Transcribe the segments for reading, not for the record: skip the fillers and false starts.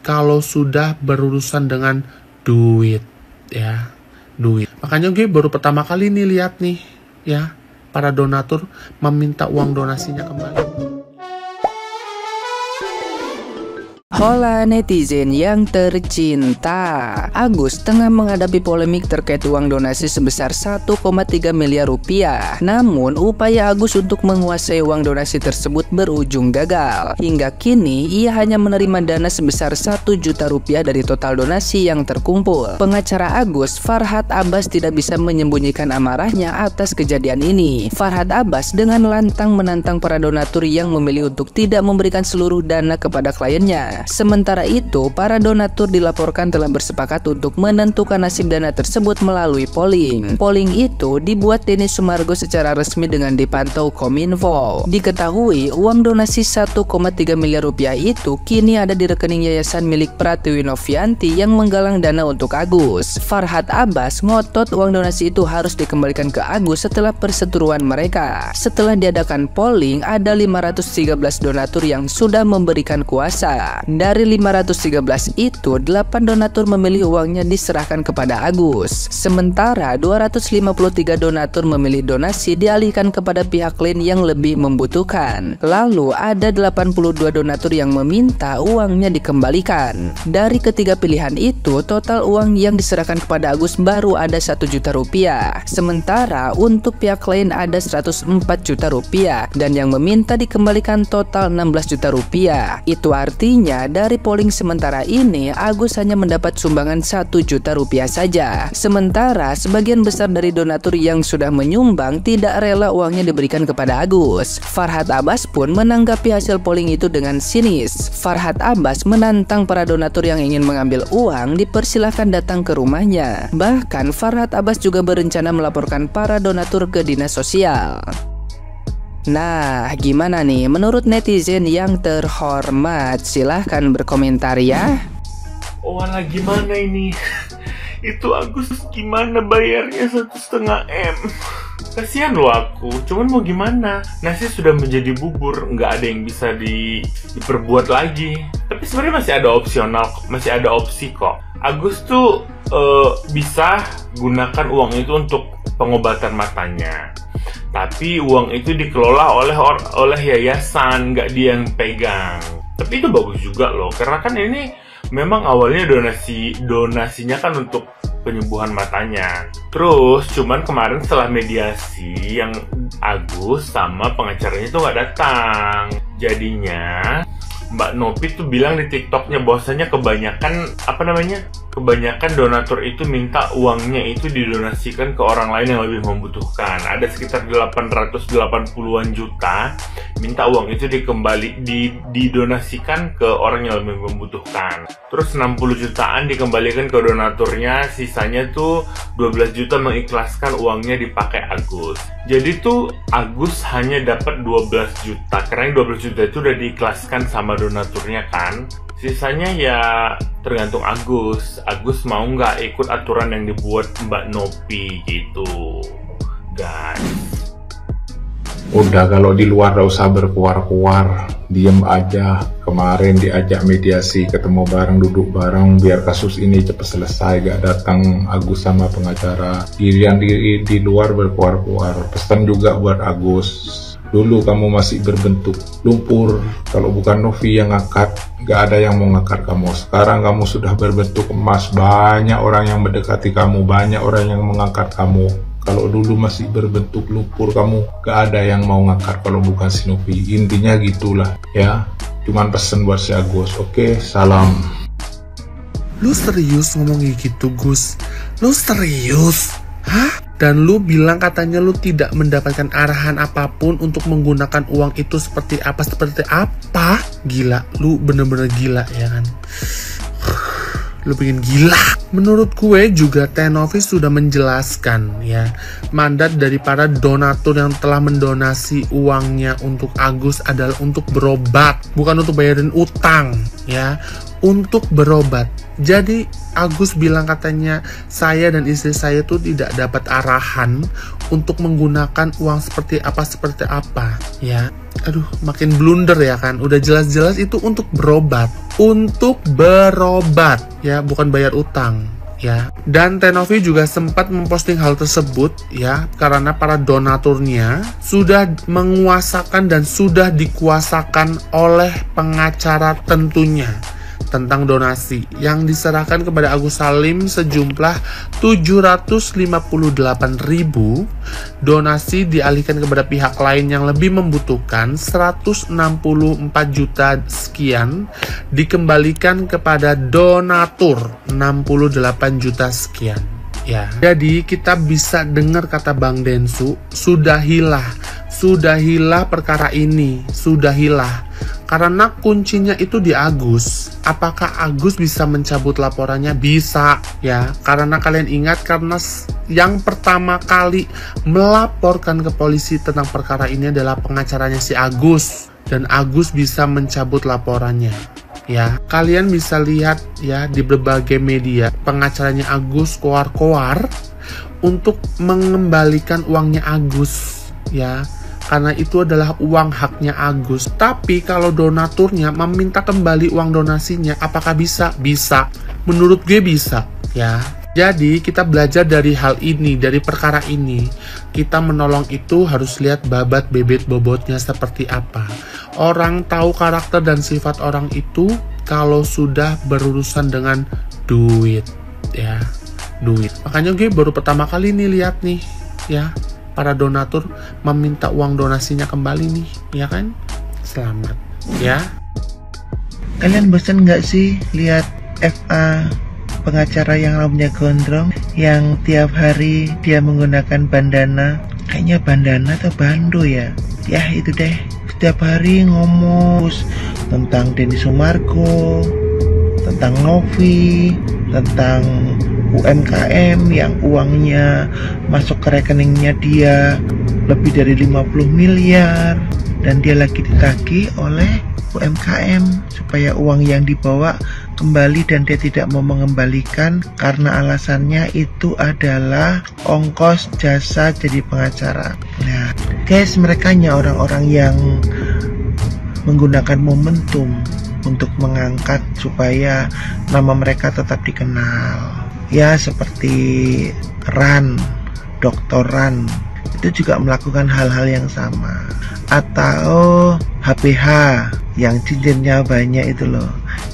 kalau sudah berurusan dengan duit, ya, duit. Makanya gue baru pertama kali nih lihat nih, ya, para donatur meminta uang donasinya kembali. Hola netizen yang tercinta, Agus tengah menghadapi polemik terkait uang donasi sebesar 1,3 miliar rupiah. Namun upaya Agus untuk menguasai uang donasi tersebut berujung gagal. Hingga kini ia hanya menerima dana sebesar 1 juta rupiah dari total donasi yang terkumpul. Pengacara Agus, Farhad Abbas, tidak bisa menyembunyikan amarahnya atas kejadian ini. Farhad Abbas dengan lantang menantang para donatur yang memilih untuk tidak memberikan seluruh dana kepada kliennya. Sementara itu, para donatur dilaporkan telah bersepakat untuk menentukan nasib dana tersebut melalui polling. Polling itu dibuat Denny Sumargo secara resmi dengan dipantau Kominfo. Diketahui, uang donasi 1,3 miliar rupiah itu kini ada di rekening yayasan milik Pratiwi Novianti yang menggalang dana untuk Agus. Farhad Abbas ngotot uang donasi itu harus dikembalikan ke Agus setelah perseteruan mereka. Setelah diadakan polling, ada 513 donatur yang sudah memberikan kuasa. Dari 513 itu, 8 donatur memilih uangnya diserahkan kepada Agus. Sementara 253 donatur memilih donasi dialihkan kepada pihak lain yang lebih membutuhkan. Lalu ada 82 donatur yang meminta uangnya dikembalikan. Dari ketiga pilihan itu, total uang yang diserahkan kepada Agus baru ada 1 juta rupiah. Sementara untuk pihak lain ada 104 juta rupiah dan yang meminta dikembalikan total 16 juta rupiah. Itu artinya dari polling sementara ini, Agus hanya mendapat sumbangan 1 juta rupiah saja. Sementara sebagian besar dari donatur yang sudah menyumbang tidak rela uangnya diberikan kepada Agus. Farhad Abbas pun menanggapi hasil polling itu dengan sinis. Farhad Abbas menantang para donatur yang ingin mengambil uang dipersilahkan datang ke rumahnya. Bahkan Farhad Abbas juga berencana melaporkan para donatur ke dinas sosial. Nah, gimana nih menurut netizen yang terhormat? Silahkan berkomentar ya. Oh, lah gimana ini? Itu Agus gimana bayarnya 1,5 M? Kasihan loh aku, cuman mau gimana? Nasi sudah menjadi bubur, nggak ada yang bisa diperbuat lagi. Tapi sebenarnya masih ada opsional, masih ada opsi kok. Agus tuh bisa gunakan uang itu untuk pengobatan matanya. Tapi uang itu dikelola oleh yayasan, nggak dia yang pegang. Tapi itu bagus juga loh, karena kan ini memang awalnya donasinya kan untuk penyembuhan matanya. Terus cuman kemarin setelah mediasi yang Agus sama pengacaranya itu nggak datang. Jadinya Mbak Nopi tuh bilang di TikToknya bahwasanya kebanyakan donatur itu minta uangnya itu didonasikan ke orang lain yang lebih membutuhkan. Ada sekitar 880-an juta minta uang itu didonasikan ke orang yang lebih membutuhkan. Terus 60 jutaan dikembalikan ke donaturnya, sisanya tuh 12 juta mengikhlaskan uangnya dipakai Agus. Jadi tuh Agus hanya dapat 12 juta karena 12 juta itu udah diikhlaskan sama donaturnya kan. Sisanya ya tergantung Agus. Agus mau nggak ikut aturan yang dibuat Mbak Nopi gitu, guys. Udah, kalau di luar gak usah berkuar-kuar, diem aja. Kemarin diajak mediasi, ketemu bareng, duduk bareng, biar kasus ini cepat selesai. Gak datang Agus sama pengacara. Dirian di luar berkuar-kuar. Pesan juga buat Agus. Dulu kamu masih berbentuk lumpur, kalau bukan Novi yang ngangkat, gak ada yang mau ngangkat kamu. Sekarang kamu sudah berbentuk emas, banyak orang yang mendekati kamu, banyak orang yang mengangkat kamu. Kalau dulu masih berbentuk lumpur, kamu gak ada yang mau ngangkat kalau bukan si Novi. Intinya gitulah ya, cuman pesen buat si Agus. Oke, salam. Lu serius ngomong gitu, Gus? Lu serius? Hah? Dan lu bilang katanya lu tidak mendapatkan arahan apapun untuk menggunakan uang itu seperti apa? Gila, lu bener-bener gila ya kan? Lu bikin gila. Menurut gue juga Tenovis sudah menjelaskan ya, mandat dari para donatur yang telah mendonasi uangnya untuk Agus adalah untuk berobat, bukan untuk bayarin utang ya, untuk berobat. Jadi Agus bilang katanya saya dan istri saya tuh tidak dapat arahan untuk menggunakan uang seperti apa ya. aduh makin blunder ya kan. Udah jelas-jelas itu untuk berobat. Untuk berobat ya, bukan bayar utang ya. Dan Tenovi juga sempat memposting hal tersebut ya, karena para donaturnya sudah menguasakan dan sudah dikuasakan oleh pengacara tentunya tentang donasi yang diserahkan kepada Agus Salim sejumlah 758.000. Donasi dialihkan kepada pihak lain yang lebih membutuhkan 164 juta sekian, dikembalikan kepada donatur 68 juta sekian. Ya, jadi kita bisa dengar kata Bang Densu, sudahilah perkara ini, sudahilah. Karena kuncinya itu di Agus. Apakah Agus bisa mencabut laporannya? Bisa ya. Karena kalian ingat, karena yang pertama kali melaporkan ke polisi tentang perkara ini adalah pengacaranya si Agus. Dan Agus bisa mencabut laporannya. Ya, kalian bisa lihat ya di berbagai media pengacaranya Agus koar-koar untuk mengembalikan uangnya Agus ya. Karena itu adalah uang haknya Agus. Tapi kalau donaturnya meminta kembali uang donasinya, apakah bisa? Bisa. Menurut gue bisa, ya. Jadi kita belajar dari hal ini, dari perkara ini. Kita menolong itu harus lihat babat bebet bobotnya seperti apa. Orang tahu karakter dan sifat orang itu kalau sudah berurusan dengan duit, ya. Duit. Makanya gue baru pertama kali nih lihat nih, ya. Para donatur meminta uang donasinya kembali nih, ya kan? Selamat, ya. Kalian bosan nggak sih lihat FA pengacara yang rambutnya gondrong, yang tiap hari dia menggunakan bandana? Kayaknya bandana atau bando ya? Ya itu deh. Setiap hari ngomong tentang Denny Sumargo, tentang Novi, tentang UMKM yang uangnya masuk ke rekeningnya dia lebih dari 50 miliar dan dia lagi ditagih oleh UMKM supaya uang yang dibawa kembali dan dia tidak mau mengembalikan karena alasannya itu adalah ongkos jasa jadi pengacara. Nah guys, mereka hanya orang-orang yang menggunakan momentum untuk mengangkat supaya nama mereka tetap dikenal. Ya seperti Ran, Dr. Ran itu juga melakukan hal-hal yang sama. Atau HPH yang cincinnya banyak itu loh,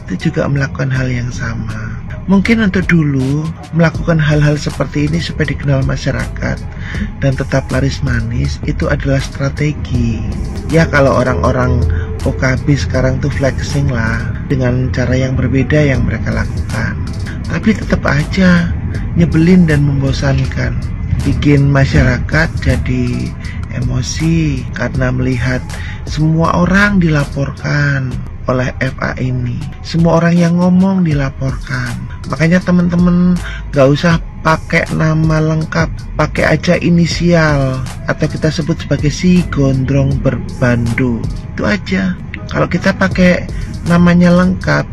itu juga melakukan hal yang sama. Mungkin untuk dulu melakukan hal-hal seperti ini supaya dikenal masyarakat dan tetap laris manis itu adalah strategi. Ya kalau orang-orang OKB sekarang tuh flexing lah dengan cara yang berbeda yang mereka lakukan. Tapi tetap aja nyebelin dan membosankan, bikin masyarakat jadi emosi karena melihat semua orang dilaporkan oleh FA ini, semua orang yang ngomong dilaporkan. Makanya teman-teman gak usah pakai nama lengkap, pakai aja inisial atau kita sebut sebagai si gondrong berbando, itu aja. Kalau kita pakai namanya lengkap,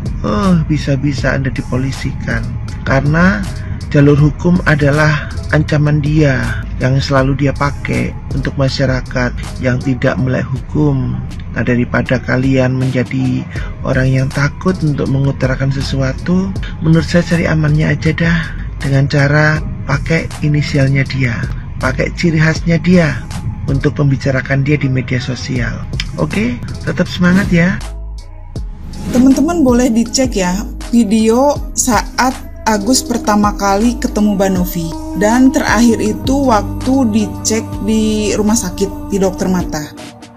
bisa-bisa Anda dipolisikan. Karena jalur hukum adalah ancaman dia yang selalu dia pakai untuk masyarakat yang tidak melek hukum. Nah daripada kalian menjadi orang yang takut untuk mengutarakan sesuatu, menurut saya cari amannya aja dah dengan cara pakai inisialnya dia, pakai ciri khasnya dia untuk membicarakan dia di media sosial. Oke, tetap semangat ya. Teman-teman boleh dicek ya video saat Agus pertama kali ketemu Mbak Novi, dan terakhir itu waktu dicek di rumah sakit di dokter mata.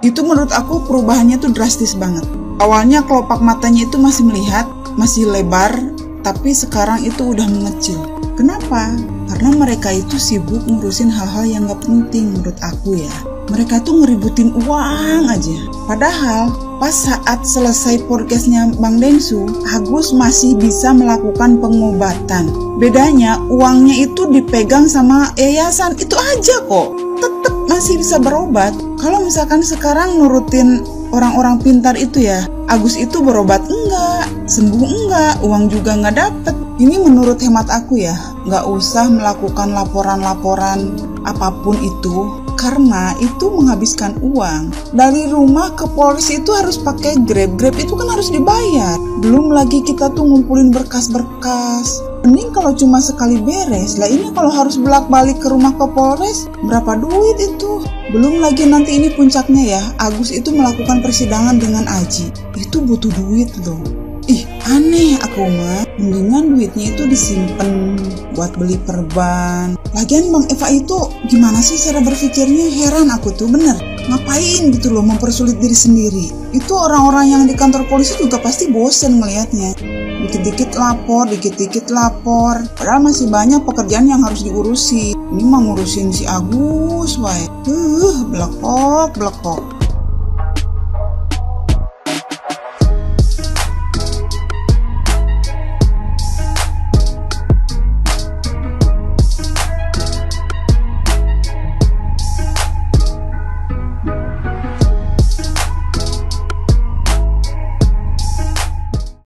Itu menurut aku perubahannya tuh drastis banget. Awalnya kelopak matanya itu masih melihat, masih lebar, tapi sekarang itu udah mengecil. Kenapa? Karena mereka itu sibuk ngurusin hal-hal yang gak penting menurut aku ya. Mereka tuh ngeributin uang aja. Padahal pas saat selesai podcastnya Bang Densu, Agus masih bisa melakukan pengobatan. Bedanya uangnya itu dipegang sama yayasan, itu aja kok. Tetap masih bisa berobat. Kalau misalkan sekarang nurutin orang-orang pintar itu ya, Agus itu berobat enggak, sembuh enggak, uang juga enggak dapet. Ini menurut hemat aku ya, nggak usah melakukan laporan-laporan apapun itu karena itu menghabiskan uang. Dari rumah ke Polres itu harus pakai Grab. Grab itu kan harus dibayar. Belum lagi kita tuh ngumpulin berkas-berkas. Mending kalau cuma sekali beres. Lah ini kalau harus bolak-balik ke rumah ke Polres, berapa duit itu? Belum lagi nanti ini puncaknya ya, Agus itu melakukan persidangan dengan Aji. Itu butuh duit loh. Ih, aneh aku mah. Mendingan duitnya itu disimpan buat beli perban. Lagian Bang Eva itu gimana sih cara berpikirnya? Heran aku tuh, bener. Ngapain gitu loh mempersulit diri sendiri? Itu orang-orang yang di kantor polisi juga pasti bosen ngelihatnya. Dikit-dikit lapor. Padahal masih banyak pekerjaan yang harus diurusi. Ini mah ngurusin si Agus, wae. Blekok.